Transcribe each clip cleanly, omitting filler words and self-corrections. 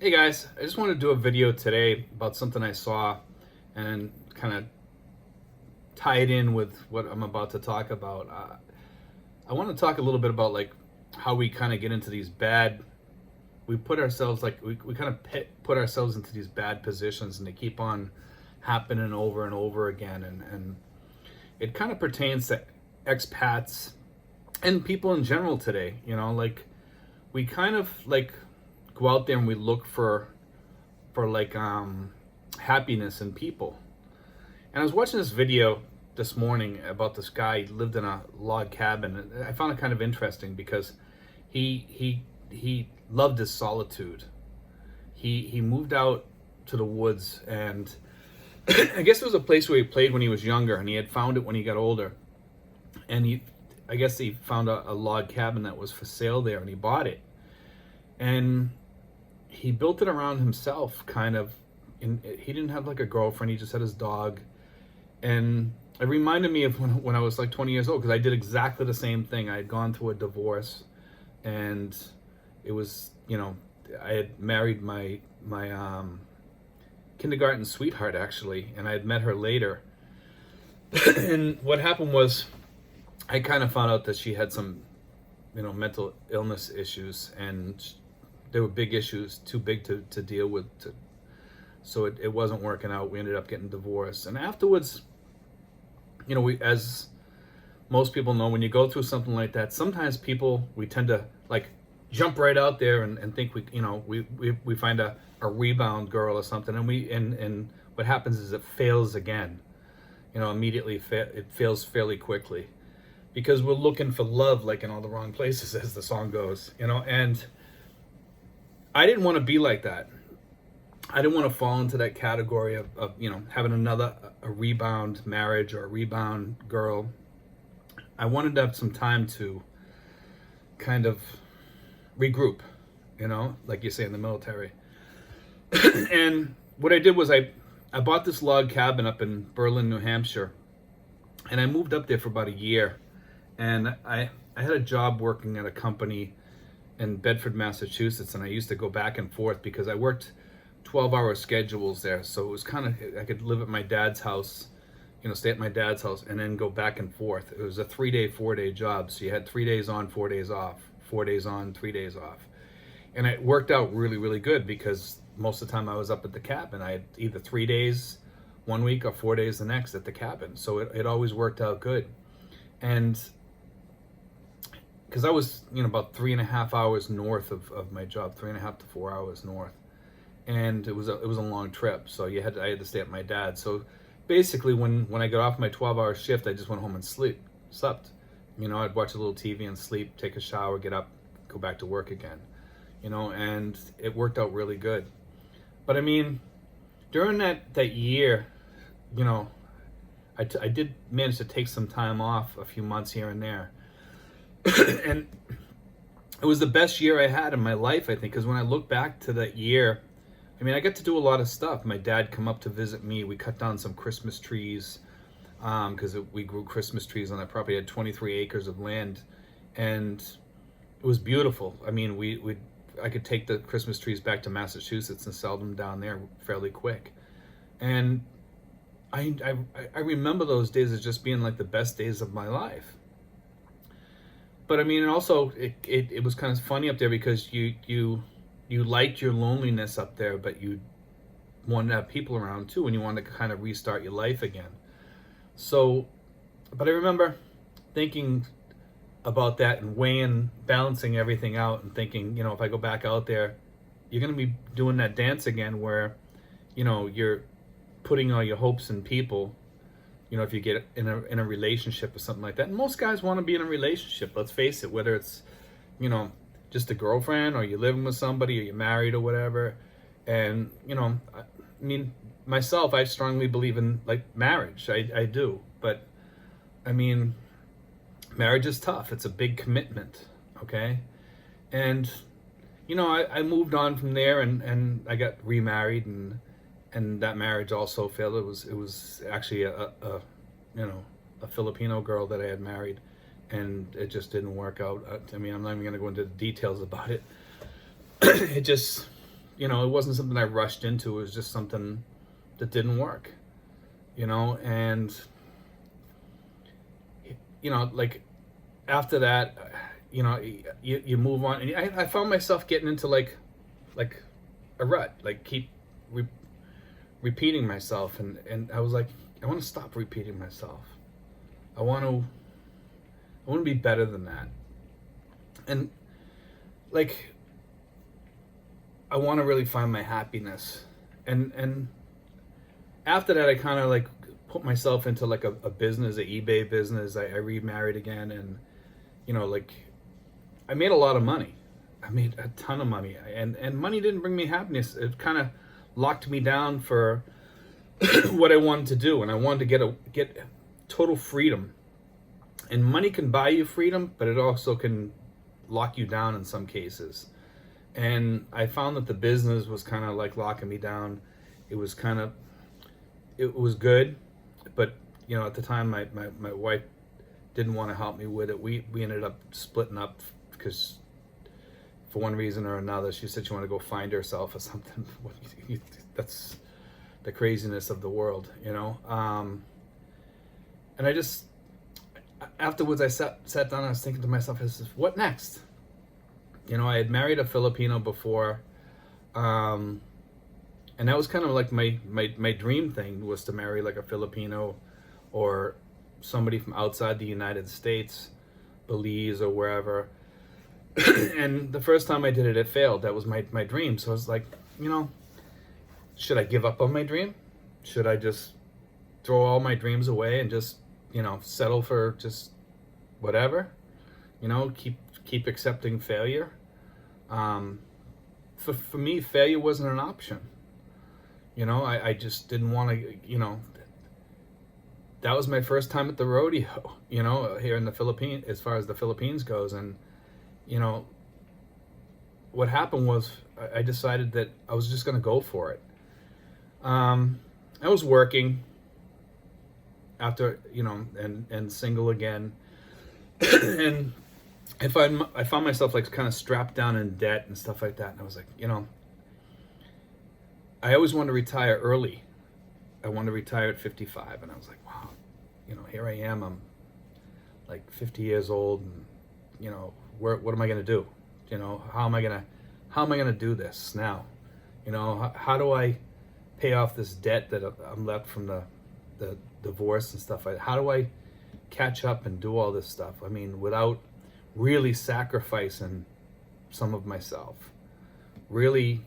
Hey guys, I just wanted to do a video today about something I saw and kind of tie it in with what I'm about to talk about. I want to talk a little bit about like how we kind of get into these we put ourselves like we kind of put ourselves into these bad positions and they keep on happening over and over again. And it kind of pertains to expats and people in general today, like we kind of like go out there and we look for like happiness in people. And I was watching this video this morning about this guy. He lived in a log cabin. I found it kind of interesting because he loved his solitude. He moved out to the woods, and I guess it was a place where he played when he was younger, and he had found it when he got older. And I guess he found a log cabin that was for sale there, and he bought it. And he built it around himself, kind of. And he didn't have like a girlfriend. He just had his dog. And it reminded me of when I was like 20 years old, because I did exactly the same thing. I had gone through a divorce, and it was, I had married my kindergarten sweetheart, actually, and I had met her later. And what happened was I kind of found out that she had some, mental illness issues, and there were big issues, too big to deal with. So it wasn't working out. We ended up getting divorced. And afterwards, as most people know, when you go through something like that, sometimes we tend to like jump right out there and think we find a rebound girl or something. And what happens is it fails again. Immediately it fails fairly quickly, because we're looking for love like in all the wrong places, as the song goes, and I didn't want to be like that. I didn't want to fall into that category of having a rebound marriage or a rebound girl. I wanted to have some time to kind of regroup, like you say in the military. And what I did was I bought this log cabin up in Berlin, New Hampshire, and I moved up there for about a year. And I had a job working at a company in Bedford, Massachusetts, and I used to go back and forth because I worked 12-hour schedules there. So it was kind of, I could live at my dad's house, stay at my dad's house, and then go back and forth. It was a 3-day, 4-day job. So you had 3 days on, 4 days off, 4 days on, 3 days off. And it worked out really, really good, because most of the time I was up at the cabin. I had either 3 days one week or 4 days the next at the cabin. So it always worked out good. And because I was, about 3.5 hours north of my job, 3.5 to 4 hours north. And it was a long trip. So I had to stay at my dad's. So basically when I got off my 12-hour shift, I just went home and slept. I'd watch a little TV and sleep, take a shower, get up, go back to work again, and it worked out really good. But I mean, during that year, I did manage to take some time off, a few months here and there. And it was the best year I had in my life, I think, because when I look back to that year, I got to do a lot of stuff. My dad come up to visit me. We cut down some Christmas trees, because we grew Christmas trees on that property. I had 23 acres of land, and it was beautiful. I could take the Christmas trees back to Massachusetts and sell them down there fairly quick. And I remember those days as just being like the best days of my life. But also it was kind of funny up there, because you liked your loneliness up there, but you wanted to have people around too, and you wanted to kind of restart your life again. So, but I remember thinking about that and balancing everything out and thinking, if I go back out there, you're going to be doing that dance again where, you're putting all your hopes in people. If you get in a relationship or something like that. And most guys want to be in a relationship, let's face it, whether it's, just a girlfriend, or you're living with somebody, or you're married or whatever. And, myself, I strongly believe in like marriage. I do. But marriage is tough. It's a big commitment. Okay. And, I moved on from there, and I got remarried, and that marriage also failed. It was actually a Filipino girl that I had married, and it just didn't work out. I'm not even going to go into the details about it. It just, it wasn't something I rushed into. It was just something that didn't work, and like after that, you move on, and I found myself getting into like a rut, like keep repeating myself, and I was like, I want to stop repeating myself. I want to be better than that, and like I want to really find my happiness, and after that I kind of like put myself into like a business, an eBay business. I remarried again, and like I made a lot of money. I made a ton of money, and money didn't bring me happiness. It kind of locked me down for what I wanted to do, and I wanted to get total freedom. And money can buy you freedom, but it also can lock you down in some cases. And I found that the business was kind of like locking me down. It was good, but at the time my wife didn't want to help me with it. We ended up splitting up because for one reason or another, she said she wanted to go find herself or something. That's the craziness of the world, and I just, afterwards I sat down and I was thinking to myself, what next? I had married a Filipino before, and that was kind of like my dream thing, was to marry like a Filipino or somebody from outside the United States, Belize or wherever. And the first time I did it, it failed. That was my dream. So I was like, should I give up on my dream? Should I just throw all my dreams away and just, settle for just whatever? Keep accepting failure. For me, failure wasn't an option. I just didn't want to, that was my first time at the rodeo, here in the Philippines, as far as the Philippines goes. And, what happened was I decided that I was just going to go for it. I was working after, and single again. And I found myself like kind of strapped down in debt and stuff like that. And I was like, I always wanted to retire early. I wanted to retire at 55. And I was like, wow, here I am. I'm like 50 years old, and, what am I going to do? How am I going to do this now? How do I pay off this debt that I'm left from the divorce and stuff? How do I catch up and do all this stuff? I mean, without really sacrificing some of myself, really,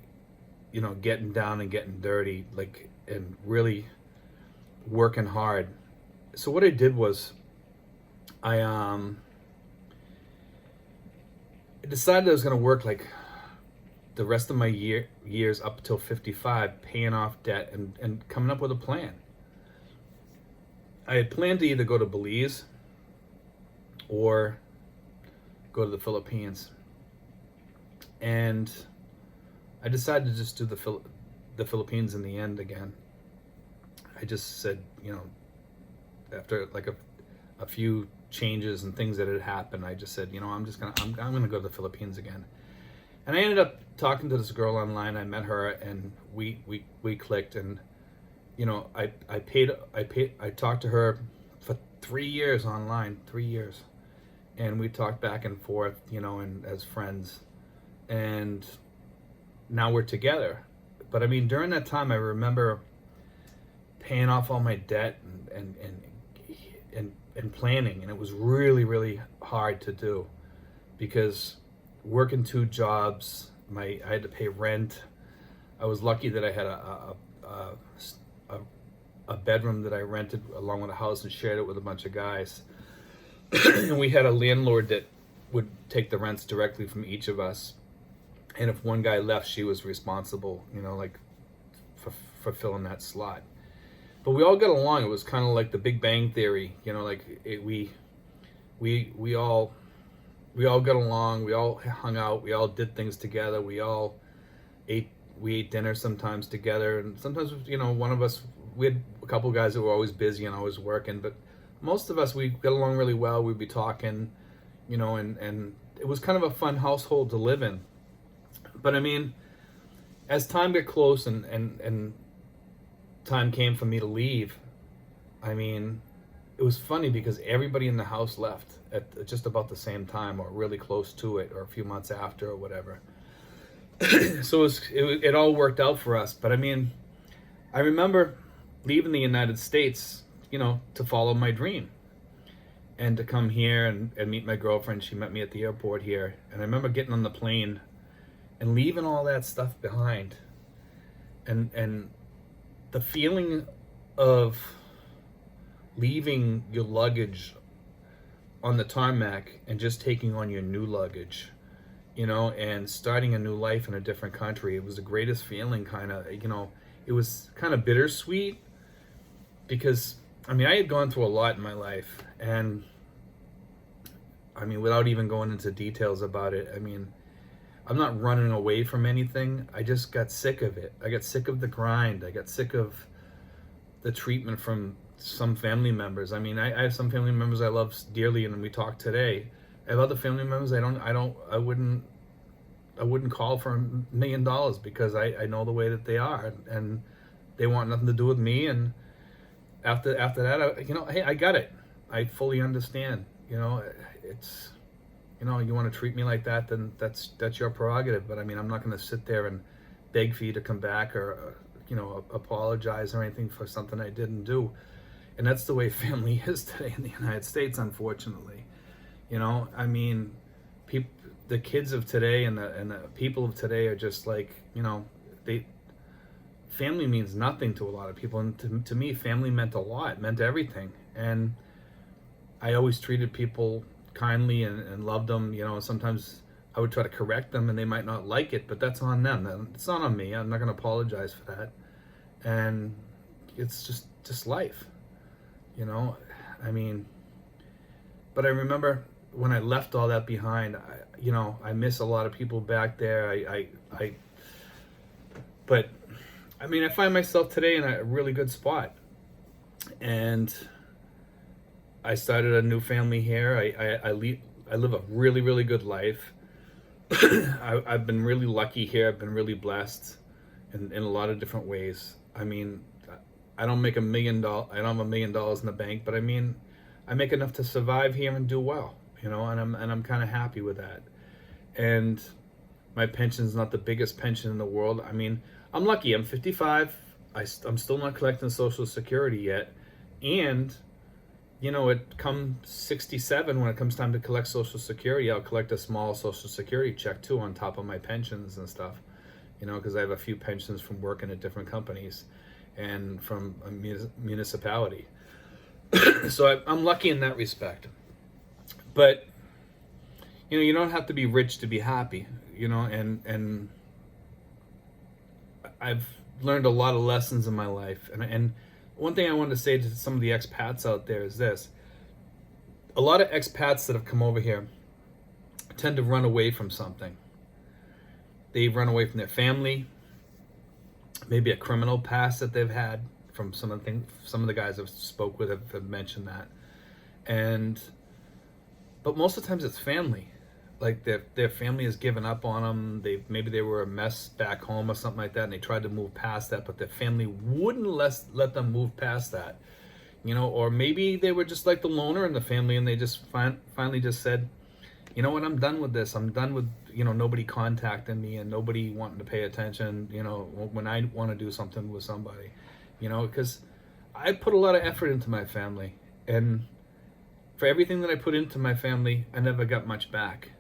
getting down and getting dirty, like, and really working hard. So what I did was I decided I was going to work like the rest of my years up till 55, paying off debt and coming up with a plan. I had planned to either go to Belize or go to the Philippines. And I decided to just do the Philippines in the end again. I just said, after like a few changes and things that had happened, I just said, I'm gonna go to the Philippines again. And I ended up talking to this girl online. I met her, and we clicked, and I talked to her for 3 years online, 3 years, and we talked back and forth, and as friends, and now we're together. But I mean, during that time, I remember paying off all my debt and planning, and it was really, really hard to do because working 2 jobs, I had to pay rent. I was lucky that I had a bedroom that I rented along with a house and shared it with a bunch of guys. And we had a landlord that would take the rents directly from each of us. And if one guy left, she was responsible, like for filling that slot. But we all got along. It was kind of like the Big Bang Theory, we all got along. We all hung out. We all did things together. We ate dinner sometimes together, and sometimes one of us, we had a couple guys that were always busy and always working, but most of us, we got along really well. We'd be talking, and it was kind of a fun household to live in. But I mean, as time got close and time came for me to leave, I mean, it was funny because everybody in the house left at just about the same time, or really close to it, or a few months after, or whatever. So it all worked out for us. But I mean, I remember leaving the United States, to follow my dream and to come here and meet my girlfriend. She met me at the airport here. And I remember getting on the plane and leaving all that stuff behind. And the feeling of leaving your luggage on the tarmac and just taking on your new luggage, and starting a new life in a different country. It was the greatest feeling, kind of, it was kind of bittersweet because, I mean, I had gone through a lot in my life, and I mean, without even going into details about it, I mean, I'm not running away from anything. I just got sick of it. I got sick of the grind. I got sick of the treatment from some family members. I mean, I have some family members I love dearly, and we talked today. I have other family members I wouldn't call for $1 million because I know the way that they are, and they want nothing to do with me. And after that, hey, I got it. I fully understand. It's, you want to treat me like that, then that's your prerogative. But I mean, I'm not going to sit there and beg for you to come back or apologize or anything for something I didn't do. And that's the way family is today in the United States, unfortunately. I mean, the kids of today and the people of today are just like, family means nothing to a lot of people. And to me, family meant a lot, it meant everything. And I always treated people kindly and loved them. Sometimes I would try to correct them and they might not like it, but that's on them. It's not on me. I'm not going to apologize for that. And it's just life, I mean, but I remember when I left all that behind, I miss a lot of people back there. But I mean, I find myself today in a really good spot, and I started a new family here. I live a really, really good life. I've been really lucky here. I've been really blessed in a lot of different ways. I mean, I don't make $1 million. I don't have $1 million in the bank, but I mean, I make enough to survive here and do well, and I'm kind of happy with that. And my pension's not the biggest pension in the world. I mean, I'm lucky. I'm 55. I'm still not collecting Social Security yet, and it comes 67 when it comes time to collect Social Security. I'll collect a small Social Security check too on top of my pensions and stuff, because I have a few pensions from working at different companies and from a municipality. So I'm lucky in that respect. But you don't have to be rich to be happy, and I've learned a lot of lessons in my life. And one thing I wanted to say to some of the expats out there is this: a lot of expats that have come over here tend to run away from something. They run away from their family, maybe a criminal past that they've had. From some of the guys I've spoke with have mentioned that, but most of the times it's family. Like their family has given up on them. Maybe they were a mess back home or something like that, and they tried to move past that, but their family wouldn't let them move past that. Or maybe they were just like the loner in the family, and they just finally just said, you know what, I'm done with this. I'm done with nobody contacting me and nobody wanting to pay attention. When I want to do something with somebody. Because I put a lot of effort into my family, and for everything that I put into my family, I never got much back.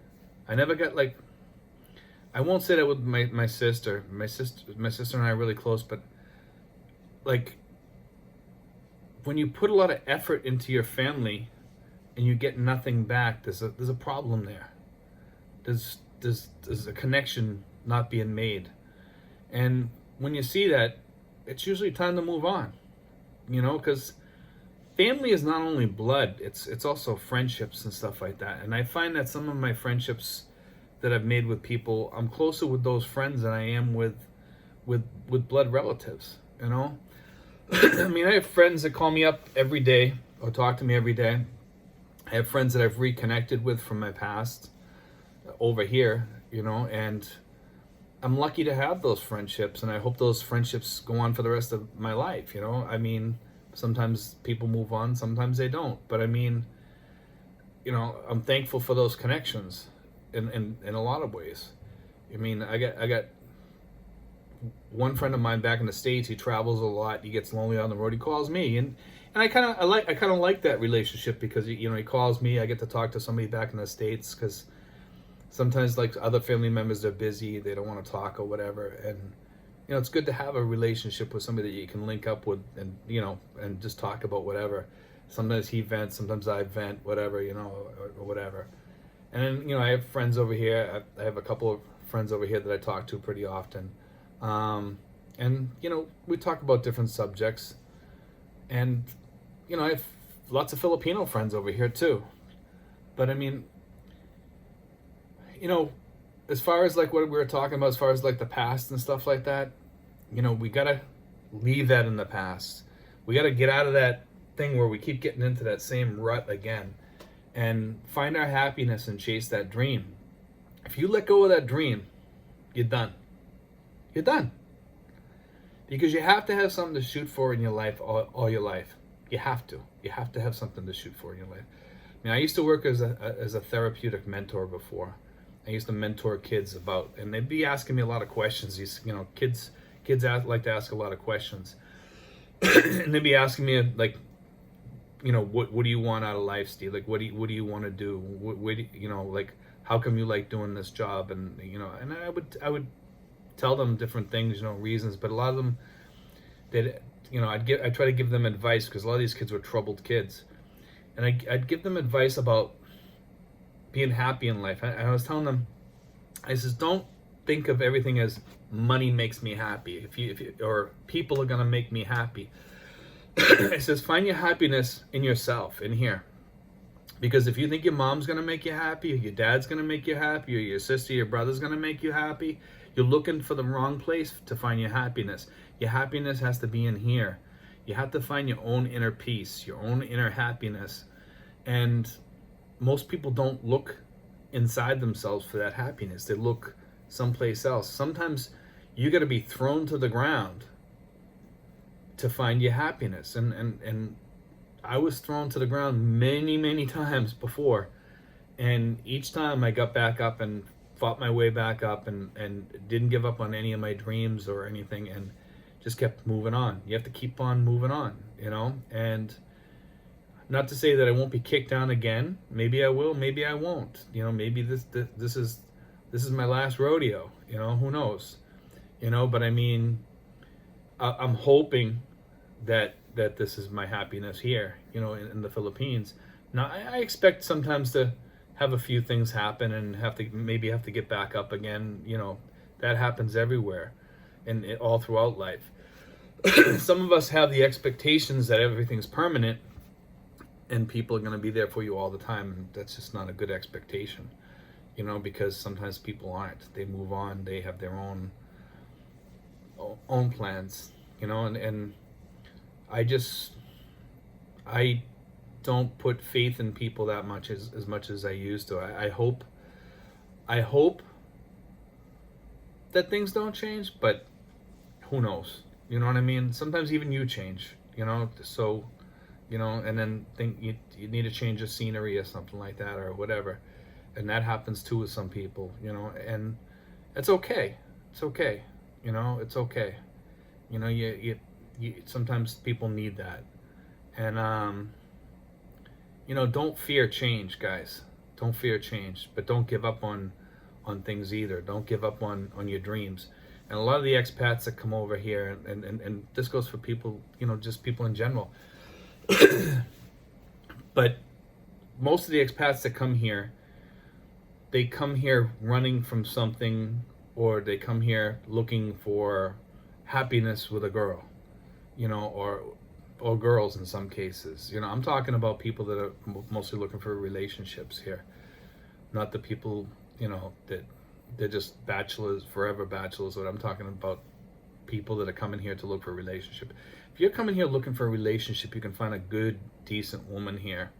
I never got, like, I won't say that with my sister. My sister and I are really close, but like, when you put a lot of effort into your family and you get nothing back, there's a problem there. There's a connection not being made, and when you see that, it's usually time to move on, because family is not only blood, it's also friendships and stuff like that. And I find that some of my friendships that I've made with people, I'm closer with those friends than I am with blood relatives, I mean, I have friends that call me up every day or talk to me every day. I have friends that I've reconnected with from my past over here, and I'm lucky to have those friendships, and I hope those friendships go on for the rest of my life. I mean, sometimes people move on, sometimes they don't. But I mean, I'm thankful for those connections in a lot of ways. I mean, I got one friend of mine back in the States. He travels a lot. He gets lonely on the road. He calls me, and I kind of like that relationship because he calls me. I get to talk to somebody back in the States because sometimes like other family members, they're busy, they don't want to talk or whatever, and it's good to have a relationship with somebody that you can link up with and and just talk about whatever. Sometimes he vents, sometimes I vent, whatever, or whatever. And then I have friends over here. I have a couple of friends over here that I talk to pretty often, and we talk about different subjects. And I have lots of Filipino friends over here too. But I mean, as far as like what we were talking about, as far as like the past and stuff like that, we gotta leave that in the past. We gotta get out of that thing where we keep getting into that same rut again, and find our happiness and chase that dream. If you let go of that dream, you're done. You're done. Because you have to have something to shoot for in your life all your life. You have to. You have to have something to shoot for in your life. I mean, I used to work as a therapeutic mentor before. I used to mentor kids and they'd be asking me a lot of questions. Kids like to ask a lot of questions, and they'd be asking me like, what do you want out of life, Steve? Like, what do you want to do? What do like, how come you like doing this job? And and I would tell them different things, reasons, but a lot of them, I'd try to give them advice because a lot of these kids were troubled kids, and I'd give them advice about being happy in life. I was telling them, I says, don't think of everything as money makes me happy. If you or people are gonna make me happy. I says, find your happiness in yourself, in here. Because if you think your mom's gonna make you happy, or your dad's gonna make you happy, or your sister, your brother's gonna make you happy, you're looking for the wrong place to find your happiness. Your happiness has to be in here. You have to find your own inner peace, your own inner happiness. And most people don't look inside themselves for that happiness. They look someplace else. Sometimes you got to be thrown to the ground to find your happiness. And I was thrown to the ground many, many times before. And each time I got back up and fought my way back up and didn't give up on any of my dreams or anything, and just kept moving on. You have to keep on moving on, and not to say that I won't be kicked down again. Maybe I will, maybe I won't. Maybe this is my last rodeo. Who knows? But I mean, I'm hoping that this is my happiness here. In the Philippines. Now I expect sometimes to have a few things happen and have to get back up again. That happens everywhere, and all throughout life. Some of us have the expectations that everything's permanent and people are going to be there for you all the time, and that's just not a good expectation, because sometimes people aren't. They move on. They have their own plans, and I don't put faith in people that much as much as I used to. I hope that things don't change, but who knows? You know what I mean? Sometimes even you change, so and then think you need to change the scenery or something like that or whatever, and that happens too with some people, and it's okay. It's okay, it's okay. You sometimes people need that, and don't fear change, guys. Don't fear change, but don't give up on things either. Don't give up on your dreams. And a lot of the expats that come over here, and this goes for people, just people in general. But most of the expats that come here, they come here running from something, or they come here looking for happiness with a girl, or girls in some cases. I'm talking about people that are mostly looking for relationships here, not the people, that they're just bachelors, forever bachelors. What I'm talking about, people that are coming here to look for a relationship. If you're coming here looking for a relationship, you can find a good, decent woman here,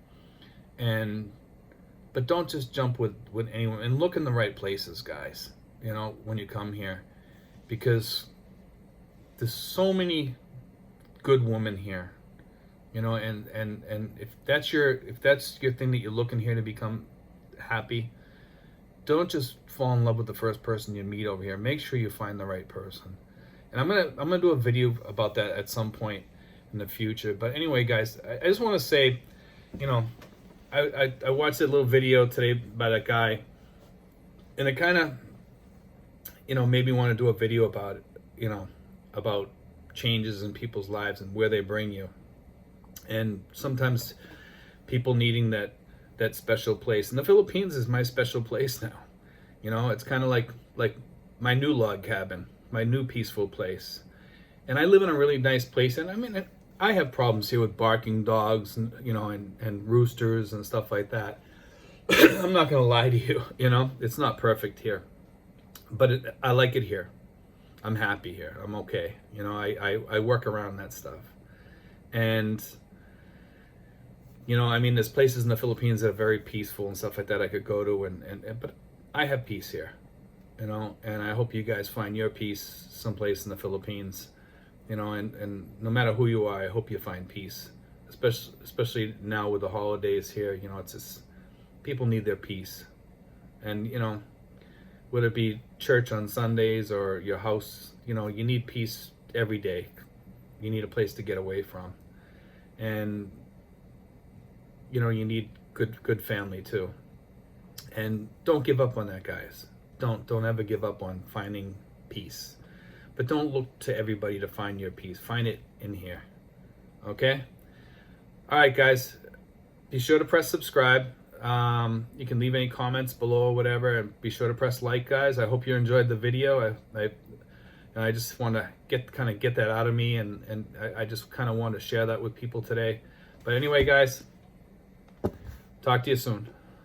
but don't just jump with anyone, and look in the right places, guys. When you come here, because there's so many good women here, you know, and if that's your thing that you're looking here to become happy, don't just fall in love with the first person you meet over here. Make sure you find the right person. And I'm gonna do a video about that at some point in the future. But anyway, guys, I just want to say, you know, I watched a little video today by that guy, and it kind of, you know, made me want to do a video about it, you know, about changes in people's lives and where they bring you, and sometimes people needing that special place. And the Philippines is my special place now. You know, it's kind of like my new log cabin, my new peaceful place. And I live in a really nice place. And I mean, I have problems here with barking dogs and, you know, and roosters and stuff like that. I'm not going to lie to you, you know, it's not perfect here, but I like it here. I'm happy here. I'm okay. You know, I work around that stuff. And, you know, I mean, there's places in the Philippines that are very peaceful and stuff like that I could go to, but I have peace here, you know, and I hope you guys find your peace someplace in the Philippines, you know, and no matter who you are, I hope you find peace, especially now with the holidays here. You know, it's just, people need their peace. And, you know, whether it be church on Sundays or your house, you know, you need peace every day. You need a place to get away from. And, you know, you need good family too. And don't give up on that, guys. Don't ever give up on finding peace. But don't look to everybody to find your peace. Find it in here. Okay? All right, guys. Be sure to press subscribe. You can leave any comments below or whatever, and be sure to press like, guys. I hope you enjoyed the video. I just want to get that out of me, and I just kind of want to share that with people today. But anyway, guys, talk to you soon.